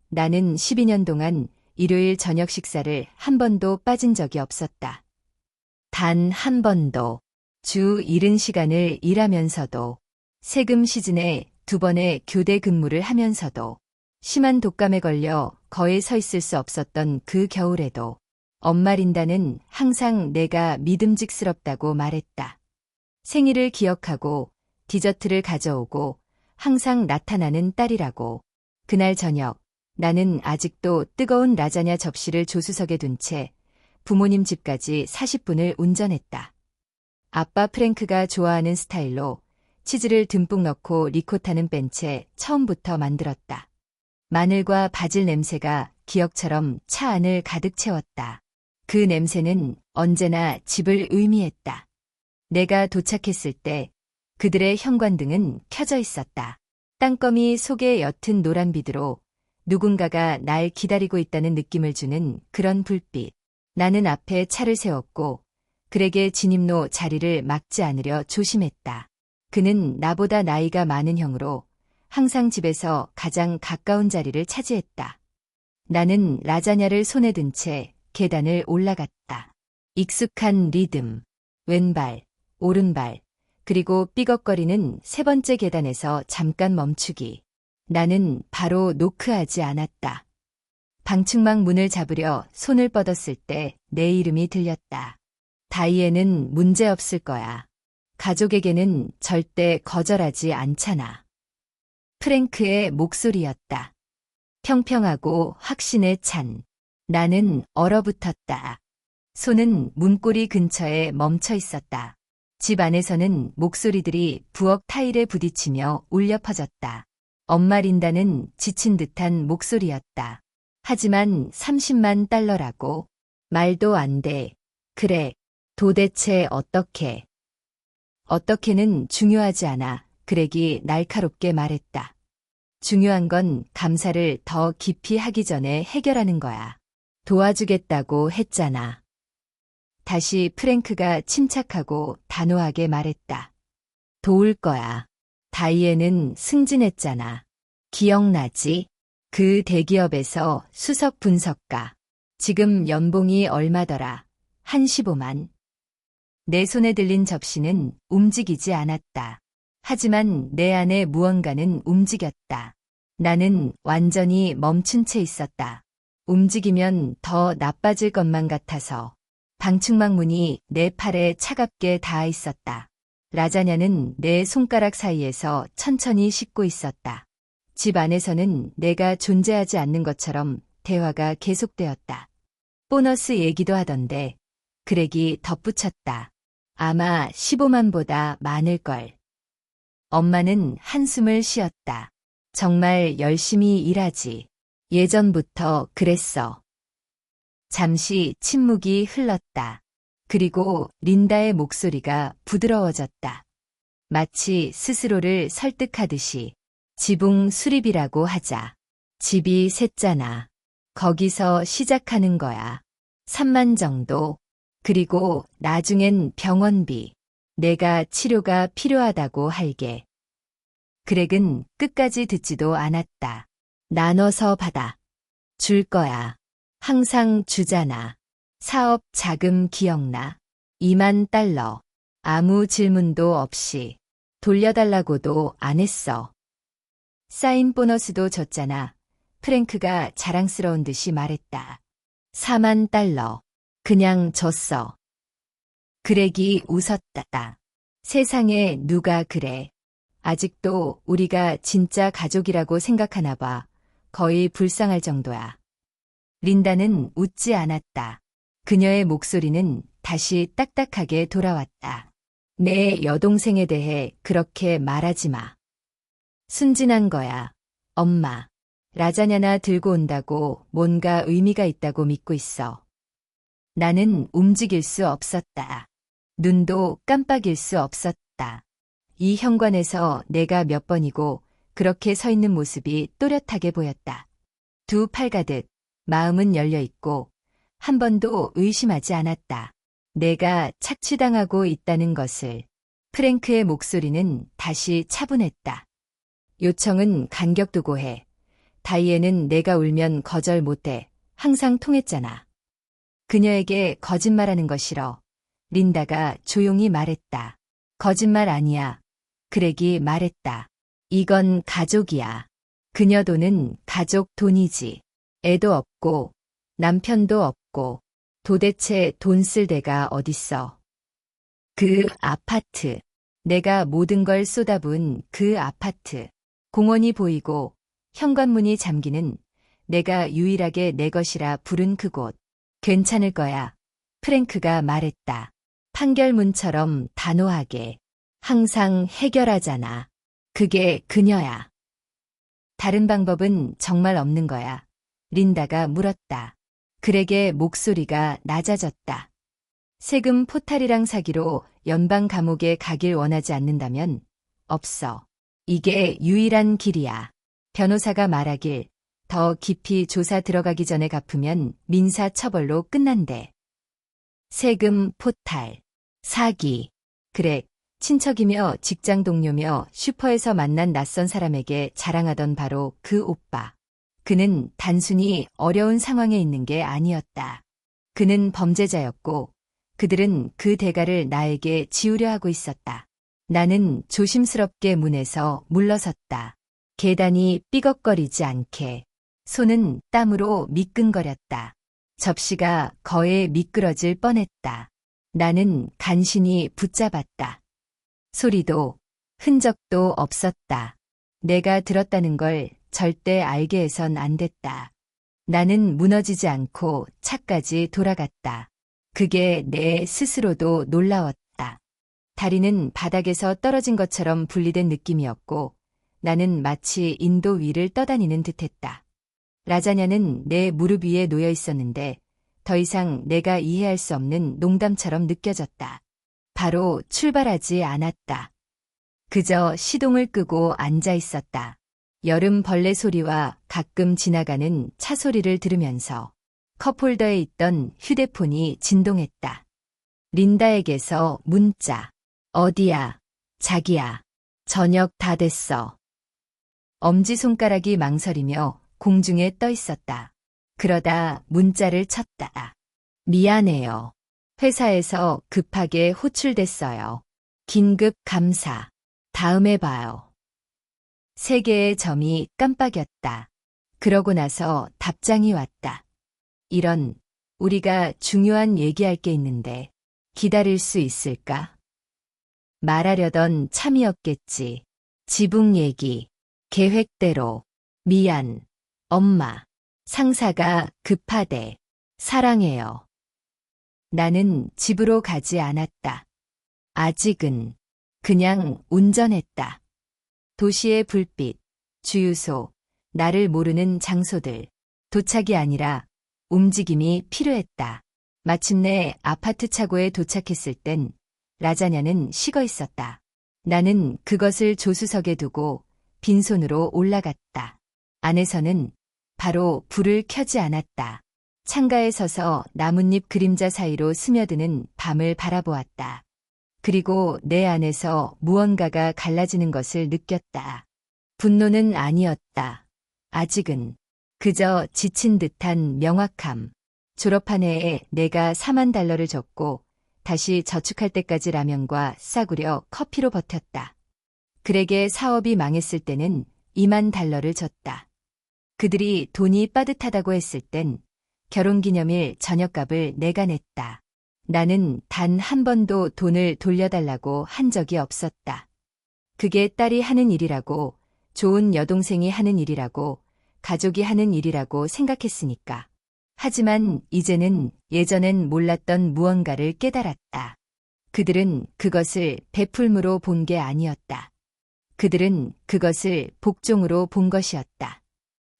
나는 12년 동안 일요일 저녁 식사를 한 번도 빠진 적이 없었다. 단 한 번도. 주 70시간을 일하면서도, 세금 시즌에 2번의 교대 근무를 하면서도, 심한 독감에 걸려 거의 서 있을 수 없었던 그 겨울에도 엄마 린다는 항상 내가 믿음직스럽다고 말했다. 생일을 기억하고 디저트를 가져오고 항상 나타나는 딸이라고. 그날 저녁 나는 아직도 뜨거운 라자냐 접시를 조수석에 둔 채 부모님 집까지 40분을 운전했다. 아빠 프랭크가 좋아하는 스타일로 치즈를 듬뿍 넣고 리코타는 뺀 채 처음부터 만들었다. 마늘과 바질 냄새가 기억처럼 차 안을 가득 채웠다. 그 냄새는 언제나 집을 의미했다. 내가 도착했을 때 그들의 현관등은 켜져 있었다. 땅거미 속의 옅은 노란 빛으로 누군가가 날 기다리고 있다는 느낌을 주는 그런 불빛. 나는 앞에 차를 세웠고 그에게 진입로 자리를 막지 않으려 조심했다. 그는 나보다 나이가 많은 형으로 항상 집에서 가장 가까운 자리를 차지했다. 나는 라자냐를 손에 든 채 계단을 올라갔다. 익숙한 리듬, 왼발, 오른발, 그리고 삐걱거리는 세 번째 계단에서 잠깐 멈추기. 나는 바로 노크하지 않았다. 방충망 문을 잡으려 손을 뻗었을 때 내 이름이 들렸다. 다이애는 문제없을 거야. 가족에게는 절대 거절하지 않잖아. 프랭크의 목소리였다. 평평하고 확신에 찬. 나는 얼어붙었다. 손은 문고리 근처에 멈춰 있었다. 집 안에서는 목소리들이 부엌 타일에 부딪히며 울려 퍼졌다. 엄마 린다는 지친 듯한 목소리였다. 하지만 30만 달러라고. 말도 안 돼. 그래. 도대체 어떻게? 어떻게는 중요하지 않아. 그렉이 날카롭게 말했다. 중요한 건 감사를 더 깊이 하기 전에 해결하는 거야. 도와주겠다고 했잖아. 다시 프랭크가 침착하고 단호하게 말했다. 도울 거야. 다이애는 승진했잖아. 기억나지? 그 대기업에서 수석 분석가. 지금 연봉이 얼마더라? 한 15만. 내 손에 들린 접시는 움직이지 않았다. 하지만 내 안에 무언가는 움직였다. 나는 완전히 멈춘 채 있었다. 움직이면 더 나빠질 것만 같아서. 방충망 문이 내 팔에 차갑게 닿아 있었다. 라자냐는 내 손가락 사이에서 천천히 식고 있었다. 집 안에서는 내가 존재하지 않는 것처럼 대화가 계속되었다. 보너스 얘기도 하던데, 그렉이 덧붙였다. 아마 15만보다 많을걸. 엄마는 한숨을 쉬었다. 정말 열심히 일하지. 예전부터 그랬어. 잠시 침묵이 흘렀다. 그리고 린다의 목소리가 부드러워졌다. 마치 스스로를 설득하듯이. 지붕 수리비라고 하자. 집이 샜잖아. 거기서 시작하는 거야. 3만 정도. 그리고 나중엔 병원비. 내가 치료가 필요하다고 할게. 그렉은 끝까지 듣지도 않았다. 나눠서 받아. 줄 거야. 항상 주잖아. 사업 자금 기억나? 2만 달러. 아무 질문도 없이. 돌려달라고도 안 했어. 사인 보너스도 줬잖아. 프랭크가 자랑스러운 듯이 말했다. 4만 달러. 그냥 줬어. 그렉이 웃었다. 세상에 누가 그래. 아직도 우리가 진짜 가족이라고 생각하나 봐. 거의 불쌍할 정도야. 린다는 웃지 않았다. 그녀의 목소리는 다시 딱딱하게 돌아왔다. 내 여동생에 대해 그렇게 말하지 마. 순진한 거야. 엄마. 라자냐나 들고 온다고 뭔가 의미가 있다고 믿고 있어. 나는 움직일 수 없었다. 눈도 깜빡일 수 없었다. 이 현관에서 내가 몇 번이고 그렇게 서 있는 모습이 또렷하게 보였다. 두 팔 가득, 마음은 열려 있고 한 번도 의심하지 않았다. 내가 착취당하고 있다는 것을. 프랭크의 목소리는 다시 차분했다. 요청은 간격 두고 해. 다이애는 내가 울면 거절 못해. 항상 통했잖아. 그녀에게 거짓말하는 거 싫어. 린다가 조용히 말했다. 거짓말 아니야. 그렉이 말했다. 이건 가족이야. 그녀 돈은 가족 돈이지. 애도 없고 남편도 없고 도대체 돈 쓸 데가 어딨어. 그 아파트. 내가 모든 걸 쏟아부은 그 아파트. 공원이 보이고 현관문이 잠기는 내가 유일하게 내 것이라 부른 그곳. 괜찮을 거야. 프랭크가 말했다. 판결문처럼 단호하게. 항상 해결하잖아. 그게 그녀야. 다른 방법은 정말 없는 거야. 린다가 물었다. 그렉의 목소리가 낮아졌다. 세금 포탈이랑 사기로 연방 감옥에 가길 원하지 않는다면 없어. 이게 유일한 길이야. 변호사가 말하길 더 깊이 조사 들어가기 전에 갚으면 민사 처벌로 끝난대. 세금 포탈, 사기. 그렉, 친척이며 직장 동료며 슈퍼에서 만난 낯선 사람에게 자랑하던 바로 그 오빠. 그는 단순히 어려운 상황에 있는 게 아니었다. 그는 범죄자였고 그들은 그 대가를 나에게 지우려 하고 있었다. 나는 조심스럽게 문에서 물러섰다. 계단이 삐걱거리지 않게. 손은 땀으로 미끈거렸다. 접시가 거에 미끄러질 뻔했다. 나는 간신히 붙잡았다. 소리도 흔적도 없었다. 내가 들었다는 걸 절대 알게 해선 안 됐다. 나는 무너지지 않고 차까지 돌아갔다. 그게 내 스스로도 놀라웠다. 다리는 바닥에서 떨어진 것처럼 분리된 느낌이었고 나는 마치 인도 위를 떠다니는 듯했다. 라자냐는 내 무릎 위에 놓여 있었는데 더 이상 내가 이해할 수 없는 농담처럼 느껴졌다. 바로 출발하지 않았다. 그저 시동을 끄고 앉아 있었다. 여름 벌레 소리와 가끔 지나가는 차 소리를 들으면서 컵홀더에 있던 휴대폰이 진동했다. 린다에게서 문자. 어디야? 자기야. 저녁 다 됐어. 엄지손가락이 망설이며 공중에 떠 있었다. 그러다 문자를 쳤다. 미안해요. 회사에서 급하게 호출됐어요. 긴급 감사. 다음에 봐요. 3개의 점이 깜빡였다. 그러고 나서 답장이 왔다. 이런, 우리가 중요한 얘기할 게 있는데 기다릴 수 있을까? 말하려던 참이었겠지. 지붕 얘기. 계획대로. 미안. 엄마. 상사가 급하대. 사랑해요. 나는 집으로 가지 않았다. 아직은. 그냥 운전했다. 도시의 불빛, 주유소, 나를 모르는 장소들. 도착이 아니라 움직임이 필요했다. 마침내 아파트 차고에 도착했을 땐 라자냐는 식어 있었다. 나는 그것을 조수석에 두고 빈손으로 올라갔다. 안에서는 바로 불을 켜지 않았다. 창가에 서서 나뭇잎 그림자 사이로 스며드는 밤을 바라보았다. 그리고 내 안에서 무언가가 갈라지는 것을 느꼈다. 분노는 아니었다. 아직은. 그저 지친 듯한 명확함. 졸업한 해에 내가 4만 달러를 줬고 다시 저축할 때까지 라면과 싸구려 커피로 버텼다. 그에게 사업이 망했을 때는 2만 달러를 줬다. 그들이 돈이 빠듯하다고 했을 땐 결혼기념일 저녁값을 내가 냈다. 나는 단 한 번도 돈을 돌려달라고 한 적이 없었다. 그게 딸이 하는 일이라고, 좋은 여동생이 하는 일이라고, 가족이 하는 일이라고 생각했으니까. 하지만 이제는 예전엔 몰랐던 무언가를 깨달았다. 그들은 그것을 베풀므로 본 게 아니었다. 그들은 그것을 복종으로 본 것이었다.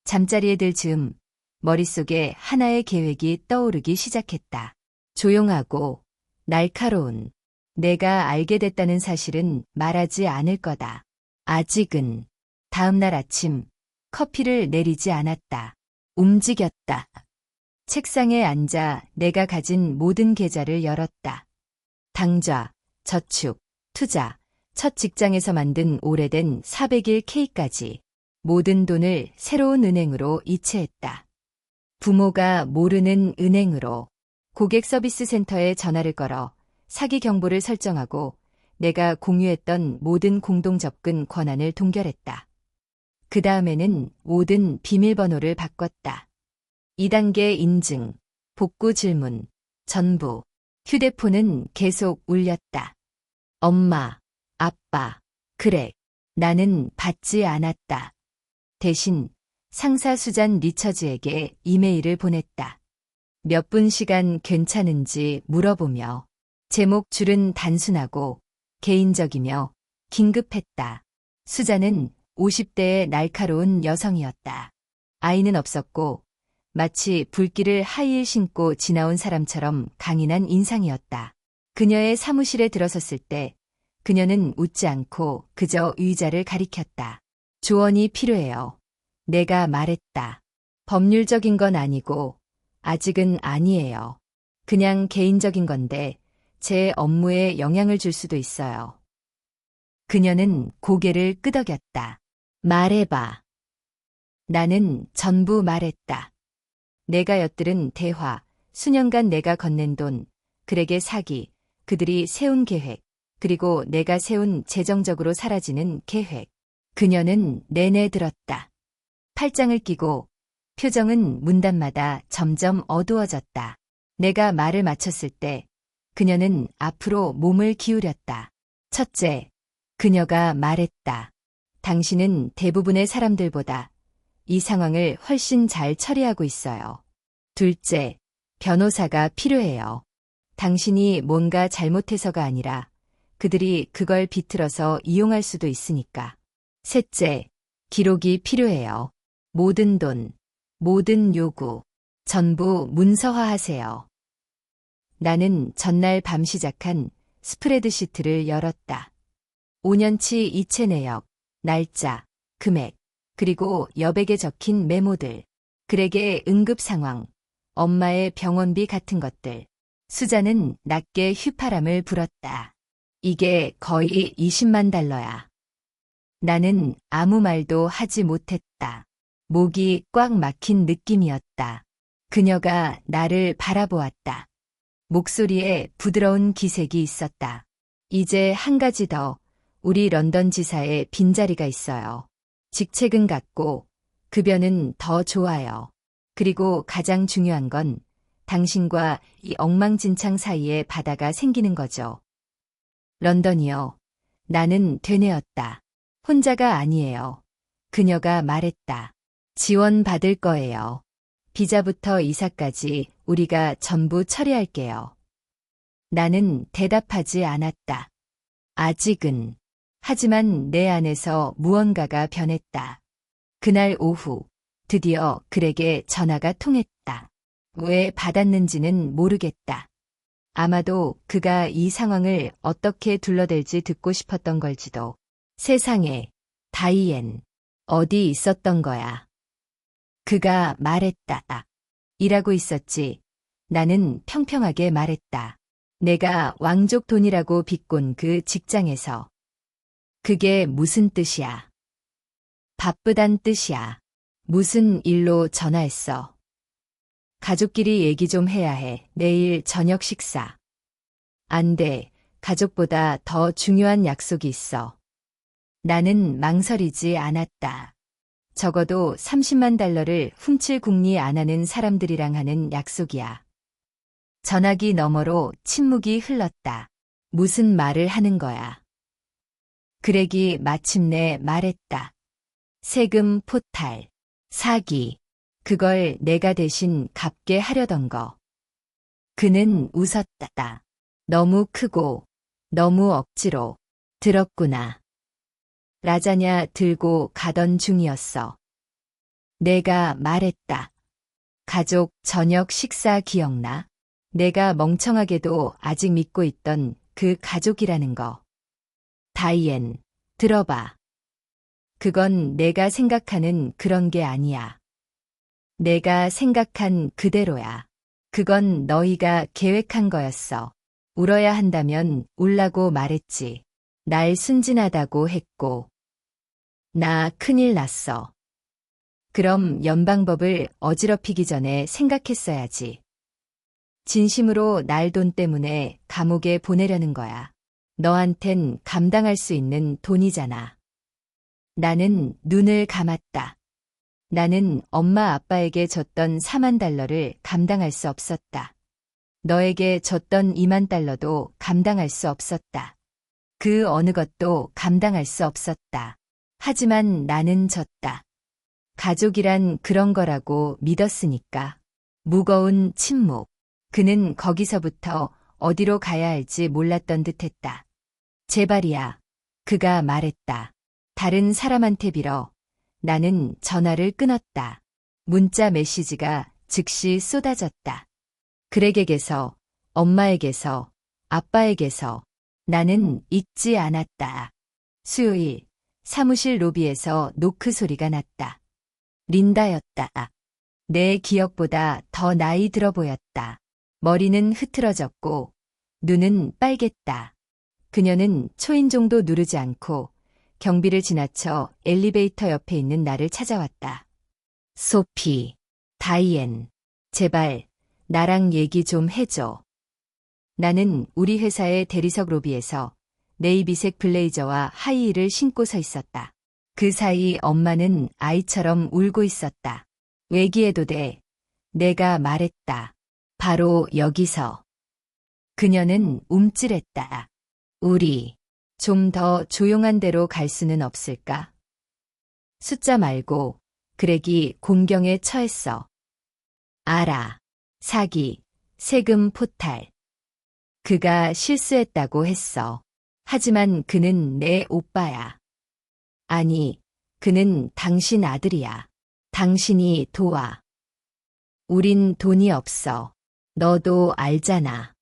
잠자리에 들 즈음 머릿속에 하나의 계획이 떠오르기 시작했다. 조용하고 날카로운. 내가 알게 됐다는 사실은 말하지 않을 거다. 아직은. 다음 날 아침 커피를 내리지 않았다. 움직였다. 책상에 앉아 내가 가진 모든 계좌를 열었다. 당좌, 저축, 투자, 첫 직장에서 만든 오래된 400일 K까지. 모든 돈을 새로운 은행으로 이체했다. 부모가 모르는 은행으로 고객 서비스 센터에 전화를 걸어 사기 경보를 설정하고 내가 공유했던 모든 공동 접근 권한을 동결했다. 그 다음에는 모든 비밀번호를 바꿨다. 2단계 인증, 복구 질문, 전부. 휴대폰은 계속 울렸다. 엄마, 아빠, 그래, 나는 받지 않았다. 대신 상사 수잔 리처즈에게 이메일을 보냈다. 몇 분 시간 괜찮은지 물어보며 제목 줄은 단순하고 개인적이며 긴급했다. 수잔은 50대의 날카로운 여성이었다. 아이는 없었고 마치 불길을 하이힐 신고 지나온 사람처럼 강인한 인상이었다. 그녀의 사무실에 들어섰을 때 그녀는 웃지 않고 그저 의자를 가리켰다. 조언이 필요해요. 내가 말했다. 법률적인 건 아니고 아직은 아니에요. 그냥 개인적인 건데 제 업무에 영향을 줄 수도 있어요. 그녀는 고개를 끄덕였다. 말해봐. 나는 전부 말했다. 내가 엿들은 대화, 수년간 내가 건넨 돈, 그에게 사기, 그들이 세운 계획, 그리고 내가 세운 재정적으로 사라지는 계획. 그녀는 내내 들었다. 팔짱을 끼고 표정은 문단마다 점점 어두워졌다. 내가 말을 마쳤을 때 그녀는 앞으로 몸을 기울였다. 첫째, 그녀가 말했다. 당신은 대부분의 사람들보다 이 상황을 훨씬 잘 처리하고 있어요. 둘째, 변호사가 필요해요. 당신이 뭔가 잘못해서가 아니라 그들이 그걸 비틀어서 이용할 수도 있으니까. 셋째, 기록이 필요해요. 모든 돈, 모든 요구, 전부 문서화하세요. 나는 전날 밤 시작한 스프레드시트를 열었다. 5년치 이체 내역, 날짜, 금액, 그리고 여백에 적힌 메모들, 그에게 응급 상황, 엄마의 병원비 같은 것들. 수잔은 낮게 휘파람을 불었다. 이게 거의 20만 달러야. 나는 아무 말도 하지 못했다. 목이 꽉 막힌 느낌이었다. 그녀가 나를 바라보았다. 목소리에 부드러운 기색이 있었다. 이제 한 가지 더, 우리 런던 지사에 빈자리가 있어요. 직책은 같고 급여는 더 좋아요. 그리고 가장 중요한 건 당신과 이 엉망진창 사이에 바다가 생기는 거죠. 런던이요. 나는 되뇌었다. 혼자가 아니에요. 그녀가 말했다. 지원받을 거예요. 비자부터 이사까지 우리가 전부 처리할게요. 나는 대답하지 않았다. 아직은. 하지만 내 안에서 무언가가 변했다. 그날 오후 드디어 그에게 전화가 통했다. 왜 받았는지는 모르겠다. 아마도 그가 이 상황을 어떻게 둘러댈지 듣고 싶었던 걸지도. 세상에, 다이앤, 어디 있었던 거야? 그가 말했다. 일하고 있었지. 나는 평평하게 말했다. 내가 왕족 돈이라고 비꼰 그 직장에서. 그게 무슨 뜻이야? 바쁘단 뜻이야. 무슨 일로 전화했어? 가족끼리 얘기 좀 해야 해. 내일 저녁 식사. 안 돼. 가족보다 더 중요한 약속이 있어. 나는 망설이지 않았다. 적어도 30만 달러를 훔칠 궁리 안 하는 사람들이랑 하는 약속이야. 전화기 너머로 침묵이 흘렀다. 무슨 말을 하는 거야? 그렉이 마침내 말했다. 세금 포탈, 사기, 그걸 내가 대신 갚게 하려던 거. 그는 웃었다. 너무 크고 너무 억지로 들었구나. 라자냐 들고 가던 중이었어. 내가 말했다. 가족 저녁 식사 기억나? 내가 멍청하게도 아직 믿고 있던 그 가족이라는 거. 다이앤, 들어봐. 그건 내가 생각하는 그런 게 아니야. 내가 생각한 그대로야. 그건 너희가 계획한 거였어. 울어야 한다면 울라고 말했지. 날 순진하다고 했고. 나 큰일 났어. 그럼 연방법을 어지럽히기 전에 생각했어야지. 진심으로 날 돈 때문에 감옥에 보내려는 거야. 너한텐 감당할 수 있는 돈이잖아. 나는 눈을 감았다. 나는 엄마 아빠에게 줬던 4만 달러를 감당할 수 없었다. 너에게 줬던 2만 달러도 감당할 수 없었다. 그 어느 것도 감당할 수 없었다. 하지만 나는 졌다. 가족이란 그런 거라고 믿었으니까. 무거운 침묵. 그는 거기서부터 어디로 가야 할지 몰랐던 듯했다. 제발이야. 그가 말했다. 다른 사람한테 빌어. 나는 전화를 끊었다. 문자 메시지가 즉시 쏟아졌다. 그렉에게서, 엄마에게서, 아빠에게서. 나는 잊지 않았다. 수요일, 사무실 로비에서 노크 소리가 났다. 린다였다. 내 기억보다 더 나이 들어 보였다. 머리는 흐트러졌고 눈은 빨갰다. 그녀는 초인종도 누르지 않고 경비를 지나쳐 엘리베이터 옆에 있는 나를 찾아왔다. 소피, 다이앤, 제발 나랑 얘기 좀 해줘. 나는 우리 회사의 대리석 로비에서 네이비색 블레이저와 하이힐을 신고 서 있었다. 그 사이 엄마는 아이처럼 울고 있었다. 외기해도 돼. 내가 말했다. 바로 여기서. 그녀는 움찔했다. 우리 좀 더 조용한 데로 갈 수는 없을까? 숫자 말고 그렉이 곤경에 처했어. 알아. 사기, 세금 포탈. 그가 실수했다고 했어. 하지만 그는 내 오빠야. 아니, 그는 당신 아들이야. 당신이 도와. 우린 돈이 없어. 너도 알잖아.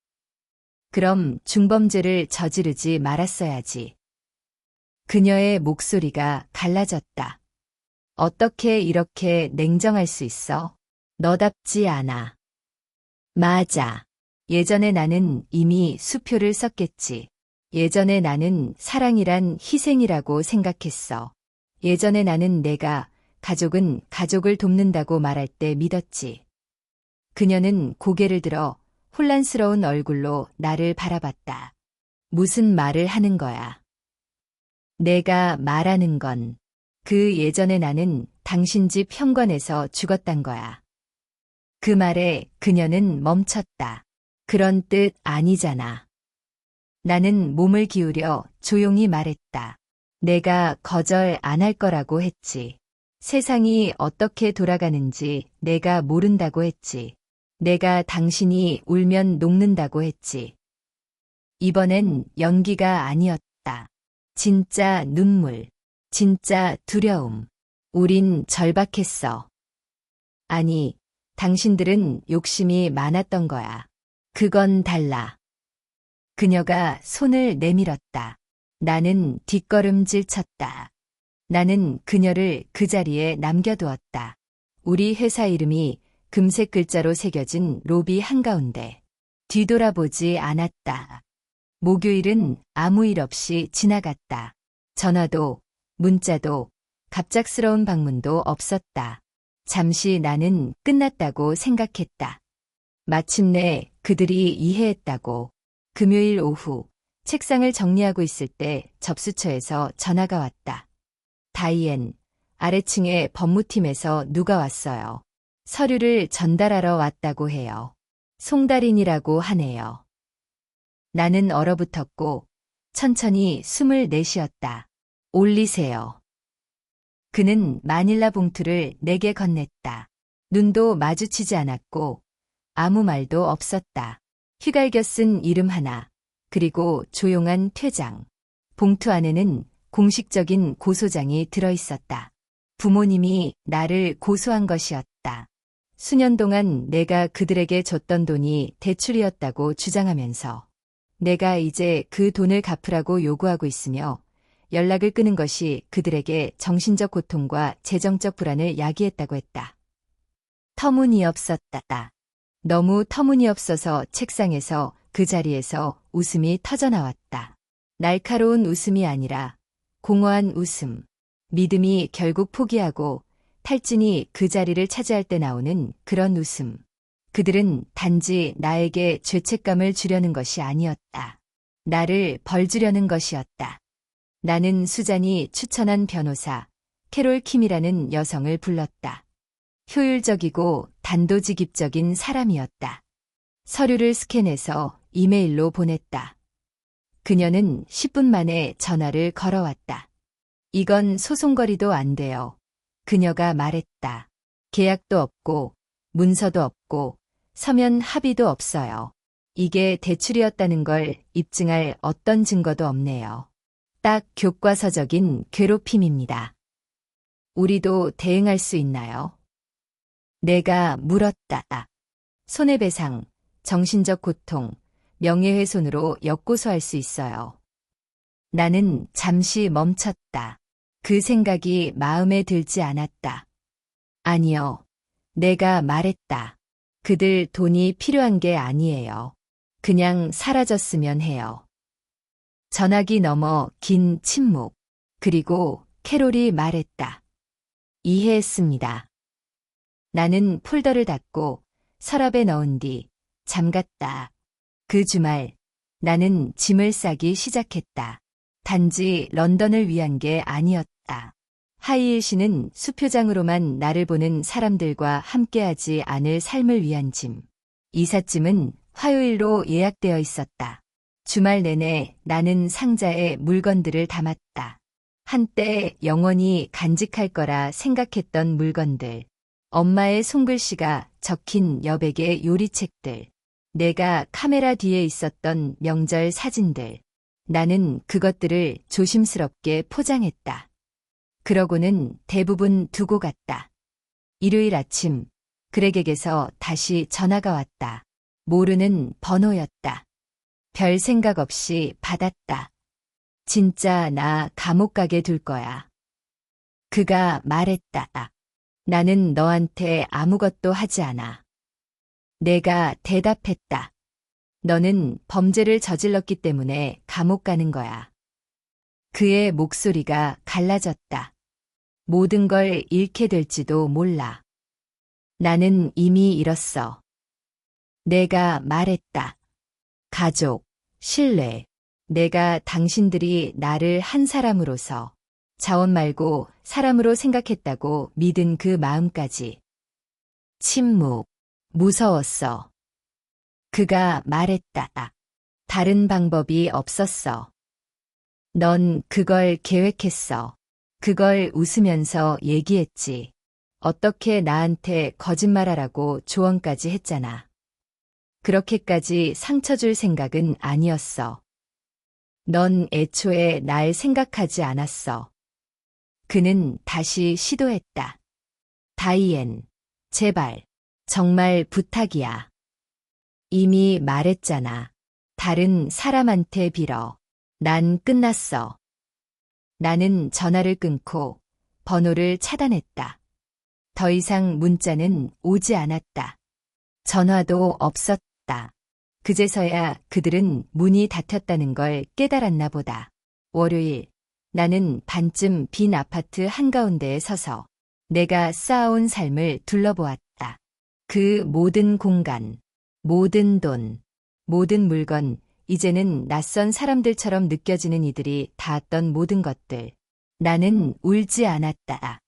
그럼 중범죄를 저지르지 말았어야지. 그녀의 목소리가 갈라졌다. 어떻게 이렇게 냉정할 수 있어? 너답지 않아. 맞아. 예전에 나는 이미 수표를 썼겠지. 예전에 나는 사랑이란 희생이라고 생각했어. 예전에 나는 내가 가족은 가족을 돕는다고 말할 때 믿었지. 그녀는 고개를 들어 혼란스러운 얼굴로 나를 바라봤다. 무슨 말을 하는 거야? 내가 말하는 건 그 예전에 나는 당신 집 현관에서 죽었단 거야. 그 말에 그녀는 멈췄다. 그런 뜻 아니잖아. 나는 몸을 기울여 조용히 말했다. 내가 거절 안 할 거라고 했지. 세상이 어떻게 돌아가는지 내가 모른다고 했지. 내가 당신이 울면 녹는다고 했지. 이번엔 연기가 아니었다. 진짜 눈물, 진짜 두려움. 우린 절박했어. 아니, 당신들은 욕심이 많았던 거야. 그건 달라. 그녀가 손을 내밀었다. 나는 뒷걸음질 쳤다. 나는 그녀를 그 자리에 남겨두었다. 우리 회사 이름이 금색 글자로 새겨진 로비 한가운데. 뒤돌아보지 않았다. 목요일은 아무 일 없이 지나갔다. 전화도, 문자도, 갑작스러운 방문도 없었다. 잠시 나는 끝났다고 생각했다. 마침내 그들이 이해했다고. 금요일 오후 책상을 정리하고 있을 때 접수처에서 전화가 왔다. 다이앤, 아래층의 법무팀에서 누가 왔어요. 서류를 전달하러 왔다고 해요. 송달인이라고 하네요. 나는 얼어붙었고 천천히 숨을 내쉬었다. 올리세요. 그는 마닐라 봉투를 내게 건넸다. 눈도 마주치지 않았고 아무 말도 없었다. 휘갈겨 쓴 이름 하나, 그리고 조용한 퇴장. 봉투 안에는 공식적인 고소장이 들어있었다. 부모님이 나를 고소한 것이었다. 수년 동안 내가 그들에게 줬던 돈이 대출이었다고 주장하면서 내가 이제 그 돈을 갚으라고 요구하고 있으며 연락을 끊은 것이 그들에게 정신적 고통과 재정적 불안을 야기했다고 했다. 터무니없었다. 너무 터무니없어서 책상에서 그 자리에서 웃음이 터져나왔다. 날카로운 웃음이 아니라 공허한 웃음. 믿음이 결국 포기하고 탈진이 그 자리를 차지할 때 나오는 그런 웃음. 그들은 단지 나에게 죄책감을 주려는 것이 아니었다. 나를 벌주려는 것이었다. 나는 수잔이 추천한 변호사, 캐롤 킴이라는 여성을 불렀다. 효율적이고 단도직입적인 사람이었다. 서류를 스캔해서 이메일로 보냈다. 그녀는 10분 만에 전화를 걸어왔다. 이건 소송거리도 안 돼요. 그녀가 말했다. 계약도 없고, 문서도 없고, 서면 합의도 없어요. 이게 대출이었다는 걸 입증할 어떤 증거도 없네요. 딱 교과서적인 괴롭힘입니다. 우리도 대응할 수 있나요? 내가 물었다. 손해배상, 정신적 고통, 명예훼손으로 역고소할 수 있어요. 나는 잠시 멈췄다. 그 생각이 마음에 들지 않았다. 아니요. 내가 말했다. 그들 돈이 필요한 게 아니에요. 그냥 사라졌으면 해요. 전화기 너머 긴 침묵. 그리고 캐롤이 말했다. 이해했습니다. 나는 폴더를 닫고 서랍에 넣은 뒤 잠갔다. 그 주말 나는 짐을 싸기 시작했다. 단지 런던을 위한 게 아니었다. 하이힐 수표장으로만 나를 보는 사람들과 함께하지 않을 삶을 위한 짐. 이삿짐은 화요일로 예약되어 있었다. 주말 내내 나는 상자에 물건들을 담았다. 한때 영원히 간직할 거라 생각했던 물건들. 엄마의 손글씨가 적힌 여백의 요리책들. 내가 카메라 뒤에 있었던 명절 사진들. 나는 그것들을 조심스럽게 포장했다. 그러고는 대부분 두고 갔다. 일요일 아침, 그렉에게서 다시 전화가 왔다. 모르는 번호였다. 별 생각 없이 받았다. 진짜 나 감옥 가게 둘 거야. 그가 말했다. 나는 너한테 아무것도 하지 않아. 내가 대답했다. 너는 범죄를 저질렀기 때문에 감옥 가는 거야. 그의 목소리가 갈라졌다. 모든 걸 잃게 될지도 몰라. 나는 이미 잃었어. 내가 말했다. 가족, 신뢰. 내가 당신들이 나를 한 사람으로서 자원 말고 사람으로 생각했다고 믿은 그 마음까지. 침묵. 무서웠어. 그가 말했다. 다른 방법이 없었어. 넌 그걸 계획했어. 그걸 웃으면서 얘기했지. 어떻게 나한테 거짓말하라고 조언까지 했잖아. 그렇게까지 상처 줄 생각은 아니었어. 넌 애초에 날 생각하지 않았어. 그는 다시 시도했다. 다이앤, 제발, 정말 부탁이야. 이미 말했잖아. 다른 사람한테 빌어. 난 끝났어. 나는 전화를 끊고 번호를 차단했다. 더 이상 문자는 오지 않았다. 전화도 없었다. 그제서야 그들은 문이 닫혔다는 걸 깨달았나 보다. 월요일, 나는 반쯤 빈 아파트 한가운데에 서서 내가 쌓아온 삶을 둘러보았다. 그 모든 공간, 모든 돈, 모든 물건, 이제는 낯선 사람들처럼 느껴지는 이들이 닿았던 모든 것들. 나는 울지 않았다.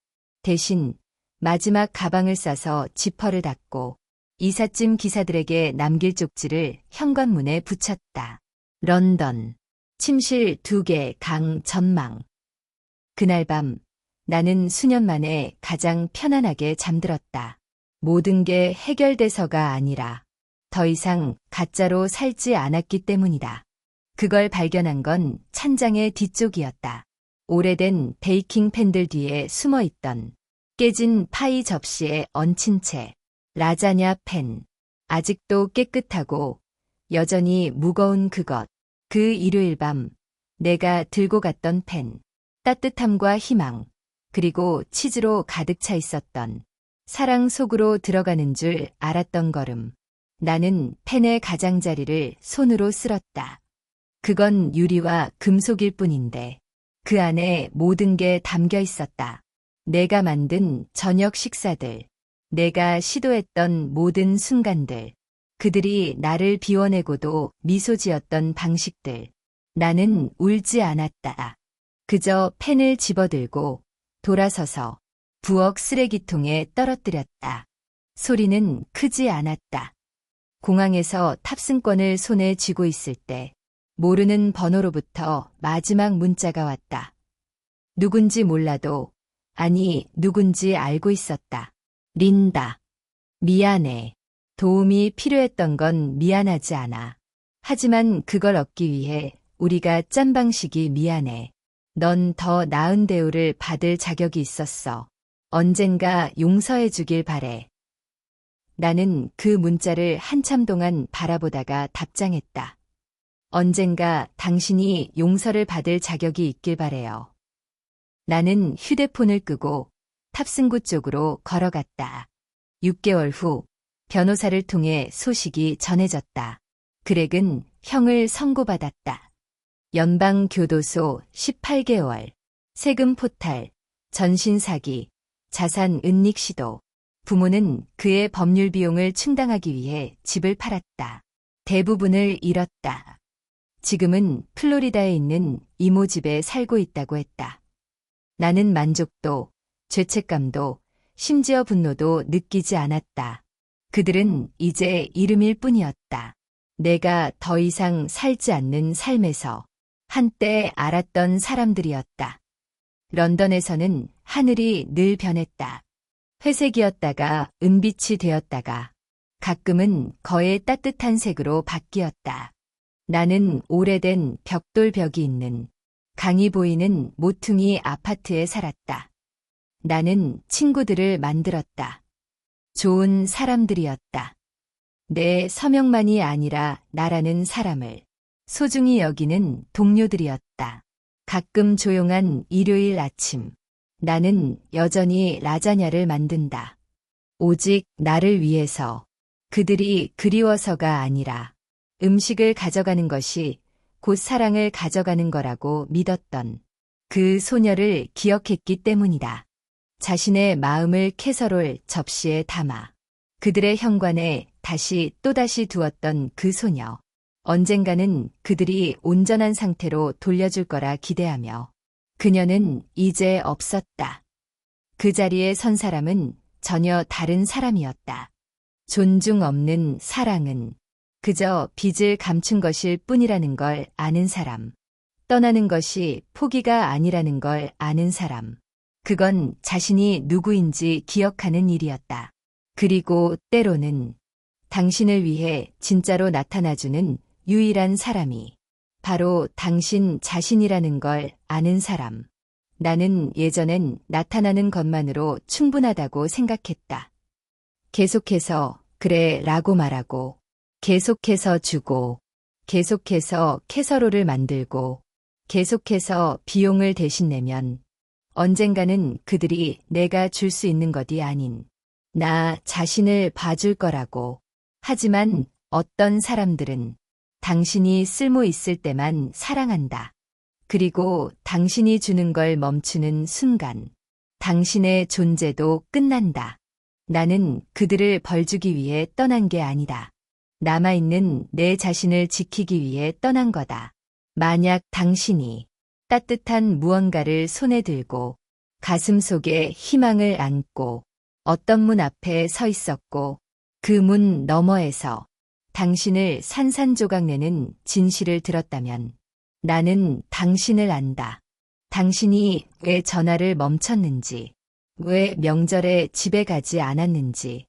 대신 마지막 가방을 싸서 지퍼를 닫고 이삿짐 기사들에게 남길 쪽지를 현관문에 붙였다. 런던, 침실 2개 강 전망. 그날 밤 나는 수년 만에 가장 편안하게 잠들었다. 모든 게 해결돼서가 아니라 더 이상 가짜로 살지 않았기 때문이다. 그걸 발견한 건 찬장의 뒤쪽이었다. 오래된 베이킹 팬들 뒤에 숨어있던 깨진 파이 접시에 얹힌 채 라자냐 팬. 아직도 깨끗하고 여전히 무거운 그것. 그 일요일 밤 내가 들고 갔던 팬. 따뜻함과 희망, 그리고 치즈로 가득 차 있었던 사랑 속으로 들어가는 줄 알았던 걸음. 나는 펜의 가장자리를 손으로 쓸었다. 그건 유리와 금속일 뿐인데 그 안에 모든 게 담겨 있었다. 내가 만든 저녁 식사들, 내가 시도했던 모든 순간들, 그들이 나를 비워내고도 미소 지었던 방식들. 나는 울지 않았다. 그저 펜을 집어들고 돌아서서 부엌 쓰레기통에 떨어뜨렸다. 소리는 크지 않았다. 공항에서 탑승권을 손에 쥐고 있을 때 모르는 번호로부터 마지막 문자가 왔다. 누군지 몰라도, 아니, 누군지 알고 있었다. 린다. 미안해. 도움이 필요했던 건 미안하지 않아. 하지만 그걸 얻기 위해 우리가 짠 방식이 미안해. 넌 더 나은 대우를 받을 자격이 있었어. 언젠가 용서해 주길 바래. 나는 그 문자를 한참 동안 바라보다가 답장했다. 언젠가 당신이 용서를 받을 자격이 있길 바래요. 나는 휴대폰을 끄고 탑승구 쪽으로 걸어갔다. 6개월 후 변호사를 통해 소식이 전해졌다. 그렉은 형을 선고받았다. 연방교도소 18개월, 세금 포탈, 전신 사기, 자산 은닉 시도. 부모는 그의 법률 비용을 충당하기 위해 집을 팔았다. 대부분을 잃었다. 지금은 플로리다에 있는 이모 집에 살고 있다고 했다. 나는 만족도, 죄책감도, 심지어 분노도 느끼지 않았다. 그들은 이제 이름일 뿐이었다. 내가 더 이상 살지 않는 삶에서 한때 알았던 사람들이었다. 런던에서는 하늘이 늘 변했다. 회색이었다가 은빛이 되었다가 가끔은 거의 따뜻한 색으로 바뀌었다. 나는 오래된 벽돌벽이 있는 강이 보이는 모퉁이 아파트에 살았다. 나는 친구들을 만들었다. 좋은 사람들이었다. 내 서명만이 아니라 나라는 사람을 소중히 여기는 동료들이었다. 가끔 조용한 일요일 아침, 나는 여전히 라자냐를 만든다. 오직 나를 위해서. 그들이 그리워서가 아니라 음식을 가져가는 것이 곧 사랑을 가져가는 거라고 믿었던 그 소녀를 기억했기 때문이다. 자신의 마음을 캐서롤 접시에 담아 그들의 현관에 또다시 두었던 그 소녀. 언젠가는 그들이 온전한 상태로 돌려줄 거라 기대하며 그녀는 이제 없었다. 그 자리에 선 사람은 전혀 다른 사람이었다. 존중 없는 사랑은 그저 빚을 감춘 것일 뿐이라는 걸 아는 사람. 떠나는 것이 포기가 아니라는 걸 아는 사람. 그건 자신이 누구인지 기억하는 일이었다. 그리고 때로는 당신을 위해 진짜로 나타나주는 유일한 사람이 바로 당신 자신이라는 걸 아는 사람. 나는 예전엔 나타나는 것만으로 충분하다고 생각했다. 계속해서 그래 라고 말하고, 계속해서 주고, 계속해서 캐서롤을 만들고, 계속해서 비용을 대신 내면 언젠가는 그들이 내가 줄 수 있는 것이 아닌 나 자신을 봐줄 거라고. 하지만 어떤 사람들은 당신이 쓸모 있을 때만 사랑한다. 그리고 당신이 주는 걸 멈추는 순간 당신의 존재도 끝난다. 나는 그들을 벌주기 위해 떠난 게 아니다. 남아있는 내 자신을 지키기 위해 떠난 거다. 만약 당신이 따뜻한 무언가를 손에 들고 가슴 속에 희망을 안고 어떤 문 앞에 서 있었고 그 문 너머에서 당신을 산산조각 내는 진실을 들었다면 나는 당신을 안다. 당신이 왜 전화를 멈췄는지, 왜 명절에 집에 가지 않았는지,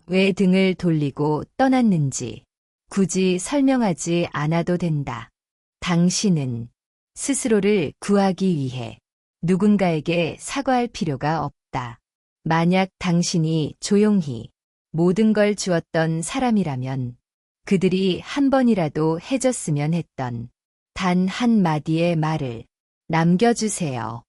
왜 등을 돌리고 떠났는지 굳이 설명하지 않아도 된다. 당신은 스스로를 구하기 위해 누군가에게 사과할 필요가 없다. 만약 당신이 조용히 모든 걸 주었던 사람이라면 그들이 한 번이라도 해줬으면 했던 단 한마디의 말을 남겨주세요.